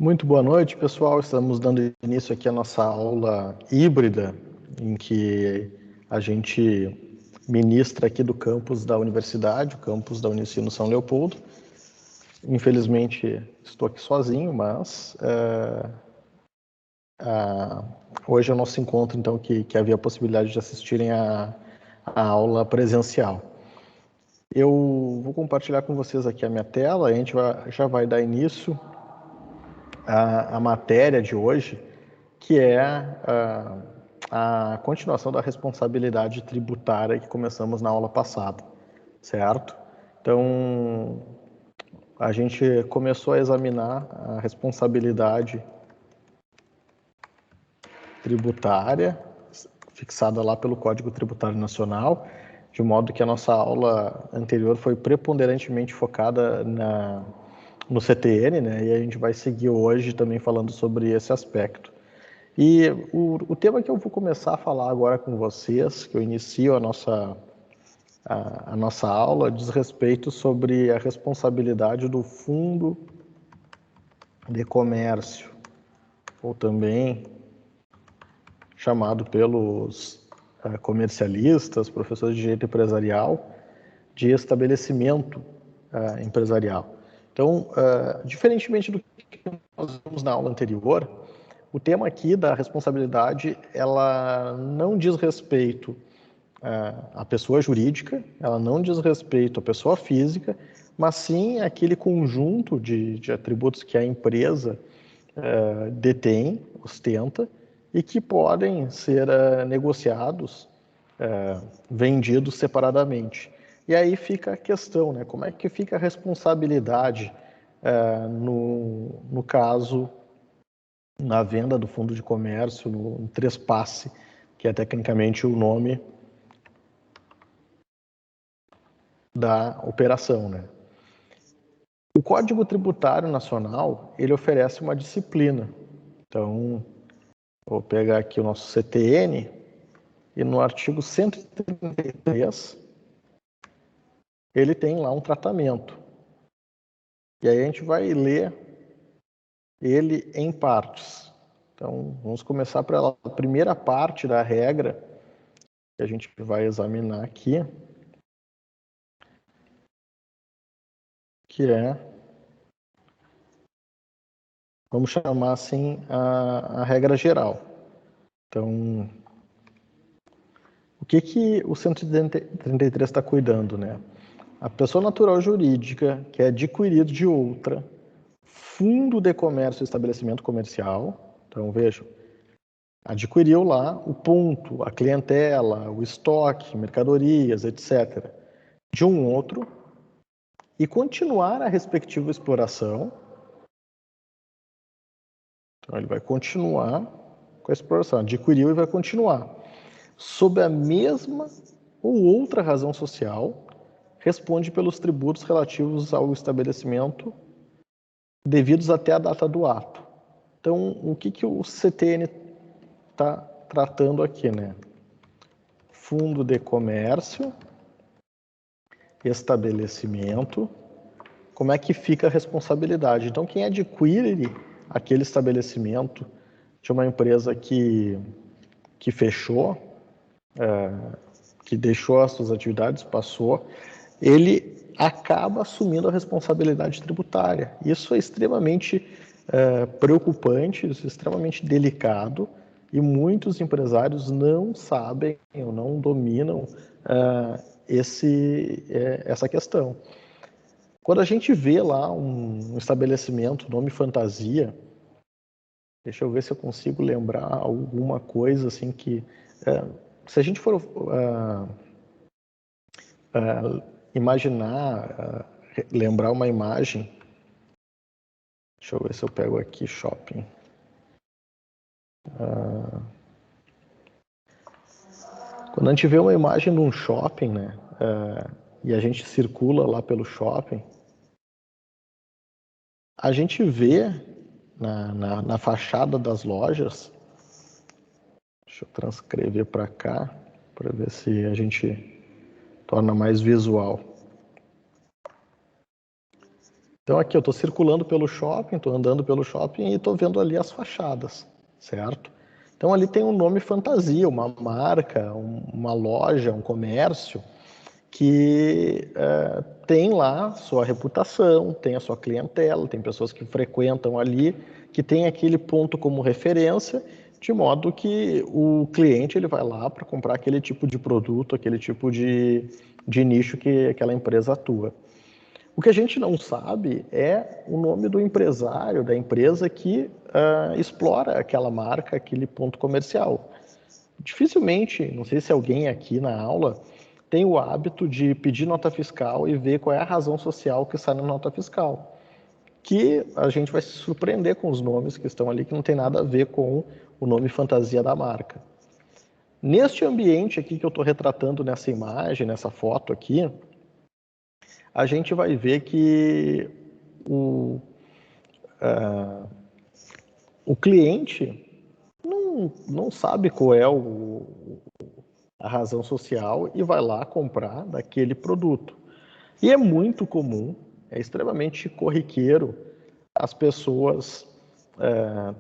Muito boa noite, pessoal. Estamos dando início aqui à nossa aula híbrida, em que a gente ministra aqui do campus da universidade, o campus da Unicino São Leopoldo. Infelizmente, estou aqui sozinho, mas hoje é o nosso encontro, então, que havia a possibilidade de assistirem a aula presencial. Eu vou compartilhar com vocês aqui a minha tela, a gente já vai dar início à matéria de hoje, que é a continuação da responsabilidade tributária que começamos na aula passada, certo? Então, a gente começou a examinar a responsabilidade tributária fixada lá pelo Código Tributário Nacional, de modo que a nossa aula anterior foi preponderantemente focada no CTN, né? E a gente vai seguir hoje também falando sobre esse aspecto. E o tema que eu vou começar a falar agora com vocês, que eu inicio a nossa aula, diz respeito sobre a responsabilidade do Fundo de Comércio, ou também chamado pelos comercialistas, professores de direito empresarial, de estabelecimento empresarial. Então, diferentemente do que nós vimos na aula anterior, o tema aqui da responsabilidade, ela não diz respeito à pessoa jurídica, ela não diz respeito à pessoa física, mas sim aquele conjunto de atributos que a empresa detém, ostenta, e que podem ser negociados, vendidos separadamente. E aí fica a questão, né? Como é que fica a responsabilidade no caso, na venda do fundo de comércio, no trespasse, que é tecnicamente o nome da operação, né? O Código Tributário Nacional, ele oferece uma disciplina. Então, vou pegar aqui o nosso CTN, e no artigo 133, ele tem lá um tratamento. E aí a gente vai ler ele em partes. Então, vamos começar pela primeira parte da regra que a gente vai examinar aqui, que é, vamos chamar assim, a regra geral. Então, o que o 133 está cuidando, né? A pessoa natural jurídica que é adquirido de outra, fundo de comércio ou estabelecimento comercial, então vejam, adquiriu lá o ponto, a clientela, o estoque, mercadorias, etc., de um outro, e continuar a respectiva exploração. Então, ele vai continuar com a exploração, adquiriu e vai continuar. Sob a mesma ou outra razão social, responde pelos tributos relativos ao estabelecimento devidos até a data do ato. Então, o que o CTN está tratando aqui, né? Fundo de comércio, estabelecimento, como é que fica a responsabilidade? Então, quem adquire aquele estabelecimento de uma empresa que fechou, que deixou as suas atividades, passou, ele acaba assumindo a responsabilidade tributária. Isso é extremamente preocupante, isso é extremamente delicado, e muitos empresários não sabem ou não dominam essa questão. Quando a gente vê lá um estabelecimento, nome fantasia, deixa eu ver se eu consigo lembrar alguma coisa assim que... se a gente for imaginar, lembrar uma imagem, deixa eu ver se eu pego aqui shopping. Quando a gente vê uma imagem de um shopping, né, e a gente circula lá pelo shopping, a gente vê na fachada das lojas, deixa eu transcrever para cá, para ver se a gente torna mais visual. Então aqui eu estou circulando pelo shopping, estou andando pelo shopping e estou vendo ali as fachadas, certo? Então ali tem um nome fantasia, uma marca, uma loja, um comércio que tem lá sua reputação, tem a sua clientela, tem pessoas que frequentam ali, que tem aquele ponto como referência, de modo que o cliente ele vai lá para comprar aquele tipo de produto, aquele tipo de nicho que aquela empresa atua. O que a gente não sabe é o nome do empresário, da empresa que explora aquela marca, aquele ponto comercial. Dificilmente, não sei se alguém aqui na aula tem o hábito de pedir nota fiscal e ver qual é a razão social que está na nota fiscal. Que a gente vai se surpreender com os nomes que estão ali, que não tem nada a ver com o nome fantasia da marca. Neste ambiente aqui que eu estou retratando nessa imagem, nessa foto aqui, a gente vai ver que o cliente não sabe qual é a razão social e vai lá comprar daquele produto. E é muito comum, é extremamente corriqueiro as pessoas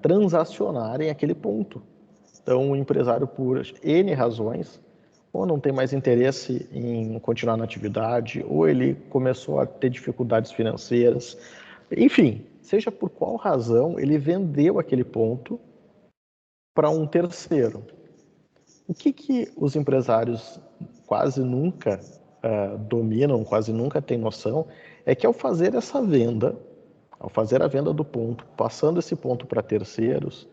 transacionarem aquele ponto. Então, o empresário, por N razões, ou não tem mais interesse em continuar na atividade, ou ele começou a ter dificuldades financeiras. Enfim, seja por qual razão, ele vendeu aquele ponto para um terceiro. O que os empresários quase nunca dominam, quase nunca têm noção, é que ao fazer essa venda, ao fazer a venda do ponto, passando esse ponto para terceiros,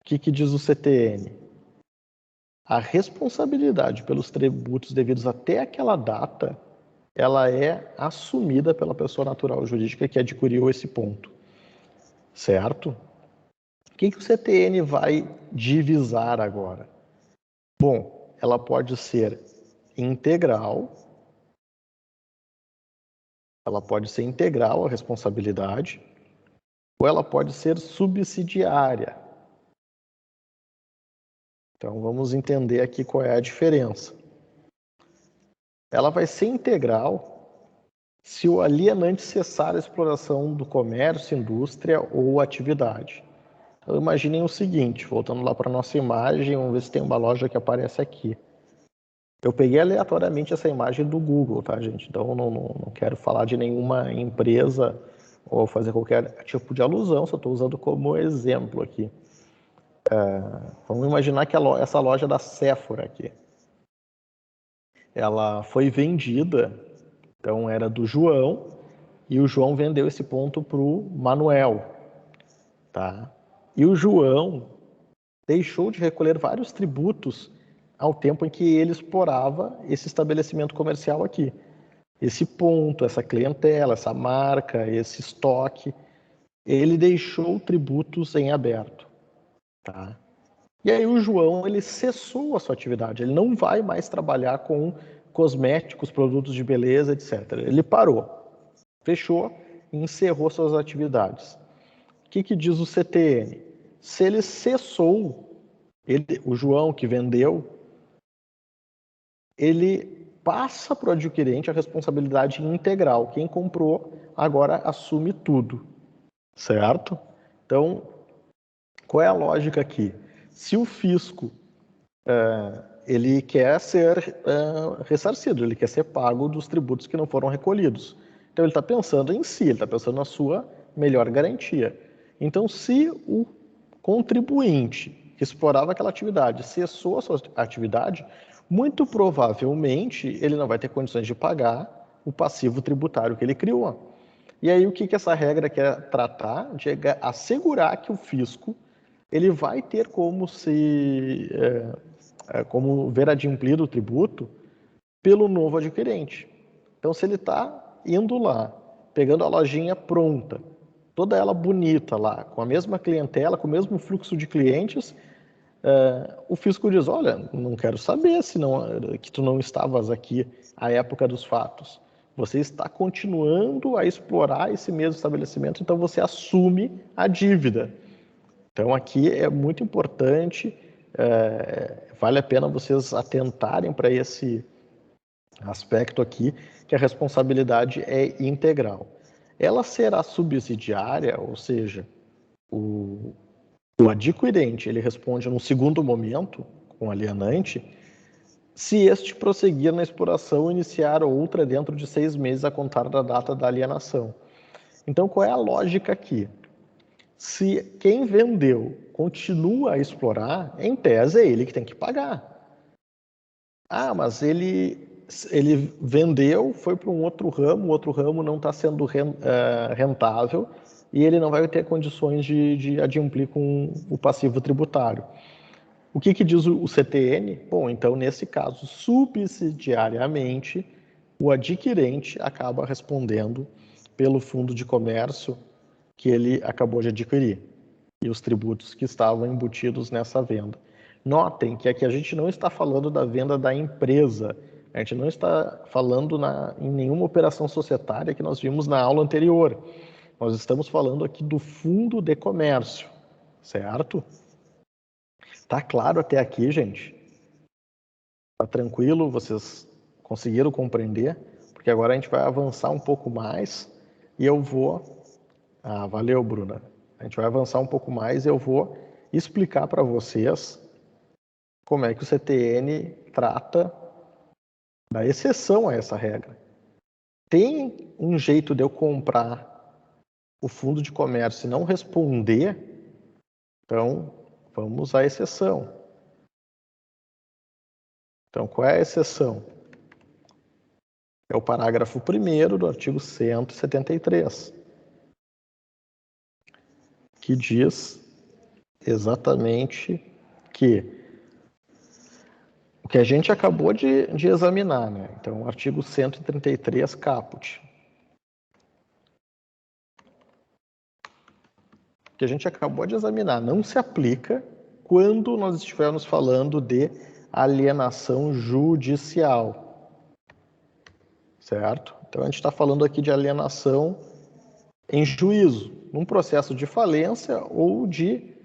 o que diz o CTN? A responsabilidade pelos tributos devidos até aquela data, ela é assumida pela pessoa natural ou jurídica que adquiriu esse ponto, certo? O que o CTN vai divisar agora? Bom, ela pode ser integral, a responsabilidade, ou ela pode ser subsidiária. Então, vamos entender aqui qual é a diferença. Ela vai ser integral se o alienante cessar a exploração do comércio, indústria ou atividade. Então, imaginem o seguinte, voltando lá para a nossa imagem, vamos ver se tem uma loja que aparece aqui. Eu peguei aleatoriamente essa imagem do Google, tá, gente? Então, não quero falar de nenhuma empresa ou fazer qualquer tipo de alusão, só estou usando como exemplo aqui. Vamos imaginar que essa loja da Sephora aqui, ela foi vendida, então era do João, e o João vendeu esse ponto para o Manuel, tá? E o João deixou de recolher vários tributos ao tempo em que ele explorava esse estabelecimento comercial aqui. Esse ponto, essa clientela, essa marca, esse estoque, ele deixou tributos em aberto, tá? E aí o João, ele cessou a sua atividade, ele não vai mais trabalhar com cosméticos, produtos de beleza, etc. Ele parou, fechou e encerrou suas atividades. O que diz o CTN? Se ele cessou, o João que vendeu, ele passa para o adquirente a responsabilidade integral. Quem comprou agora assume tudo, certo? Então, qual é a lógica aqui? Se o fisco ele quer ser ressarcido, ele quer ser pago dos tributos que não foram recolhidos. Então, ele está pensando em si, ele está pensando na sua melhor garantia. Então, se o contribuinte que explorava aquela atividade cessou a sua atividade, muito provavelmente ele não vai ter condições de pagar o passivo tributário que ele criou. E aí, o que essa regra quer tratar? De assegurar que o fisco ele vai ter como como ver adimplido o tributo pelo novo adquirente. Então, se ele está indo lá, pegando a lojinha pronta, toda ela bonita lá, com a mesma clientela, com o mesmo fluxo de clientes, o fisco diz, olha, não quero saber que tu não estavas aqui à época dos fatos. Você está continuando a explorar esse mesmo estabelecimento, então você assume a dívida. Então, aqui é muito importante, vale a pena vocês atentarem para esse aspecto aqui, que a responsabilidade é integral. ela será subsidiária, ou seja, o adquirente ele responde num segundo momento com o alienante, se este prosseguir na exploração, iniciar outra dentro de 6 meses a contar da data da alienação. Então, qual é a lógica aqui? Se quem vendeu continua a explorar, em tese é ele que tem que pagar. Ah, mas ele vendeu, foi para um outro ramo, o outro ramo não está sendo rentável e ele não vai ter condições de adimplir com o passivo tributário. O que diz o CTN? Bom, então, nesse caso, subsidiariamente, o adquirente acaba respondendo pelo fundo de comércio que ele acabou de adquirir e os tributos que estavam embutidos nessa venda. Notem que aqui a gente não está falando da venda da empresa, a gente não está falando em nenhuma operação societária que nós vimos na aula anterior. Nós estamos falando aqui do fundo de comércio, certo? Tá claro até aqui, gente? Tá tranquilo? Vocês conseguiram compreender? Porque agora a gente vai avançar um pouco mais e eu vou... Ah, valeu, Bruna. A gente vai avançar um pouco mais e eu vou explicar para vocês como é que o CTN trata da exceção a essa regra. Tem um jeito de eu comprar o fundo de comércio e não responder? Então, vamos à exceção. Então, qual é a exceção? É o parágrafo 1º do artigo 173, que diz exatamente que o que a gente acabou de examinar, né? Então, o artigo 133, caput. O que a gente acabou de examinar não se aplica quando nós estivermos falando de alienação judicial, certo? Então, a gente está falando aqui de alienação em juízo, num processo de falência ou de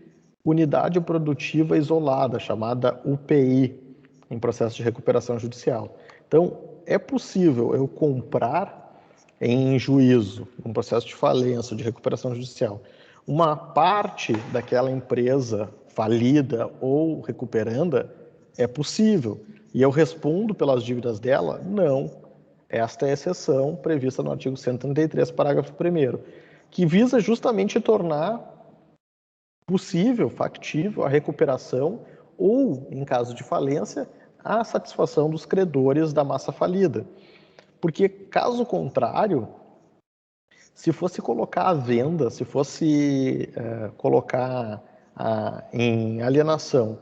unidade produtiva isolada, chamada UPI, em processo de recuperação judicial. Então, é possível eu comprar em juízo, num processo de falência, de recuperação judicial, uma parte daquela empresa falida ou recuperanda? É possível. E eu respondo pelas dívidas dela? Não. Esta é a exceção prevista no artigo 133, parágrafo 1º, que visa justamente tornar possível, factível, a recuperação ou, em caso de falência, a satisfação dos credores da massa falida. Porque, caso contrário, se fosse colocar à venda, se fosse colocar em alienação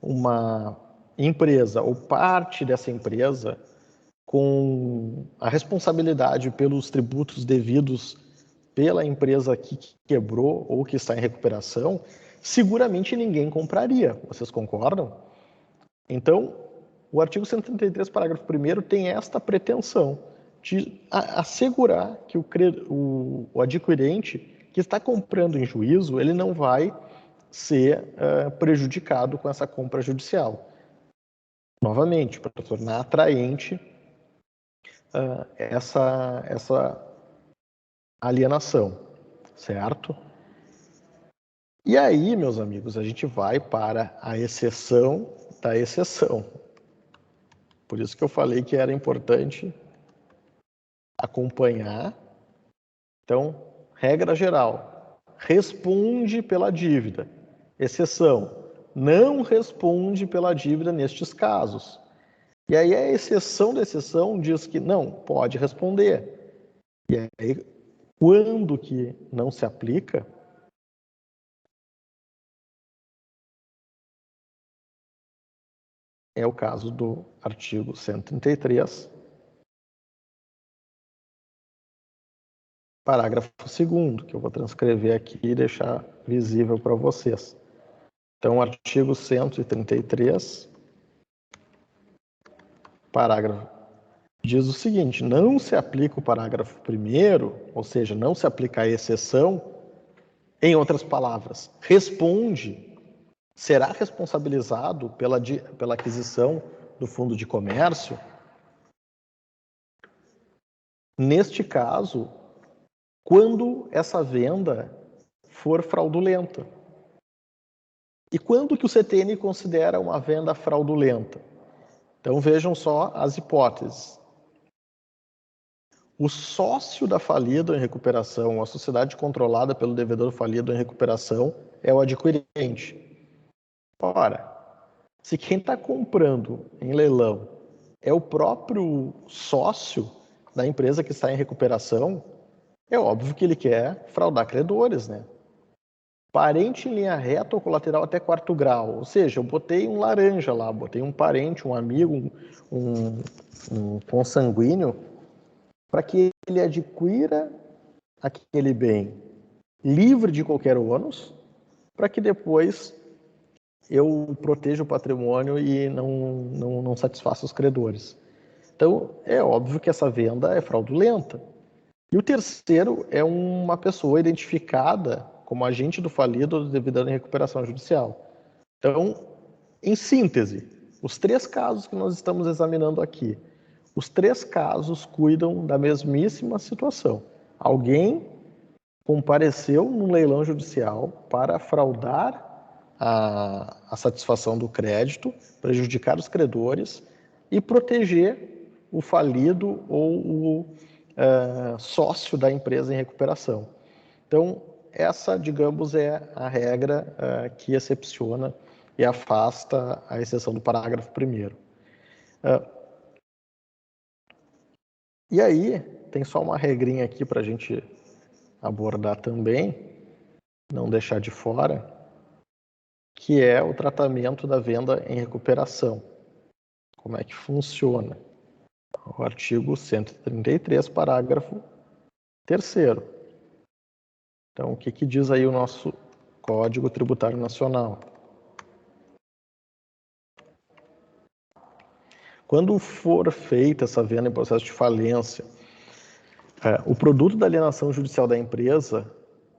uma empresa ou parte dessa empresa com a responsabilidade pelos tributos devidos pela empresa que quebrou ou que está em recuperação, seguramente ninguém compraria. Vocês concordam? Então, o artigo 133, parágrafo 1º, tem esta pretensão de assegurar que o adquirente que está comprando em juízo, ele não vai ser prejudicado com essa compra judicial. Novamente, para tornar atraente essa alienação, certo? E aí, meus amigos, a gente vai para a exceção da exceção. Por isso que eu falei que era importante acompanhar. Então, regra geral, responde pela dívida. Exceção, não responde pela dívida nestes casos. E aí a exceção da exceção diz que não, pode responder. E aí, quando que não se aplica? É o caso do artigo 133, parágrafo 2º, que eu vou transcrever aqui e deixar visível para vocês. Então, artigo 133, parágrafo, diz o seguinte: não se aplica o parágrafo 1º, ou seja, não se aplica a exceção, em outras palavras, será responsabilizado pela aquisição do fundo de comércio, neste caso, quando essa venda for fraudulenta. E quando que o CTN considera uma venda fraudulenta? Então vejam só as hipóteses. O sócio da falida em recuperação, a sociedade controlada pelo devedor falido em recuperação, é o adquirente. Ora, se quem está comprando em leilão é o próprio sócio da empresa que está em recuperação, é óbvio que ele quer fraudar credores, né? Parente em linha reta ou colateral até quarto grau. Ou seja, eu botei um laranja lá, botei um parente, um amigo, um consanguíneo, para que ele adquira aquele bem livre de qualquer ônus, para que depois eu proteja o patrimônio e não satisfaça os credores. Então, é óbvio que essa venda é fraudulenta. E o terceiro é uma pessoa identificada como agente do falido ou do devedor em recuperação judicial. Então, em síntese, os 3 casos que nós estamos examinando aqui, os 3 casos cuidam da mesmíssima situação. Alguém compareceu num leilão judicial para fraudar a satisfação do crédito, prejudicar os credores e proteger o falido ou o sócio da empresa em recuperação. Então, essa, digamos, é a regra que excepciona e afasta a exceção do parágrafo 1º. E aí, tem só uma regrinha aqui para a gente abordar também, não deixar de fora, que é o tratamento da venda em recuperação. Como é que funciona? O artigo 133, parágrafo 3º. Então, o que diz aí o nosso Código Tributário Nacional? Quando for feita essa venda em processo de falência, o produto da alienação judicial da empresa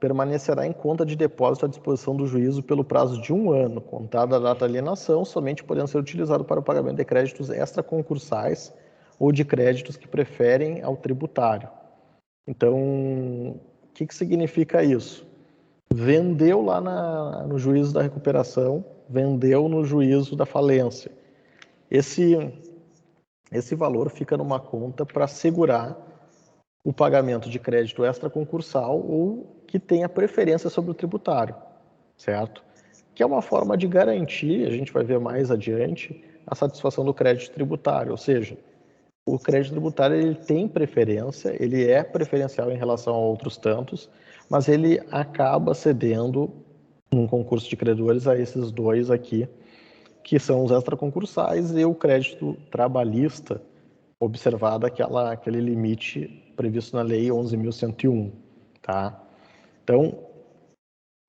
permanecerá em conta de depósito à disposição do juízo pelo prazo de 1 ano, contada a data da alienação, somente podendo ser utilizado para o pagamento de créditos extraconcursais ou de créditos que preferem ao tributário. Então, o que significa isso? Vendeu lá no juízo da recuperação, vendeu no juízo da falência. Esse valor fica numa conta para assegurar o pagamento de crédito extraconcursal ou que tenha preferência sobre o tributário, certo? Que é uma forma de garantir, a gente vai ver mais adiante, a satisfação do crédito tributário, ou seja, o crédito tributário ele tem preferência, ele é preferencial em relação a outros tantos, mas ele acaba cedendo num concurso de credores a esses 2 aqui, que são os extraconcursais e o crédito trabalhista, observado aquele limite previsto na Lei 11.101, tá? Então,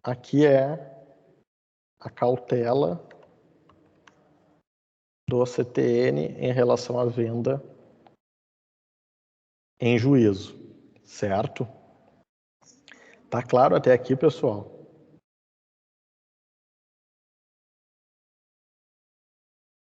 aqui é a cautela do CTN em relação à venda em juízo, certo? Tá claro até aqui, pessoal?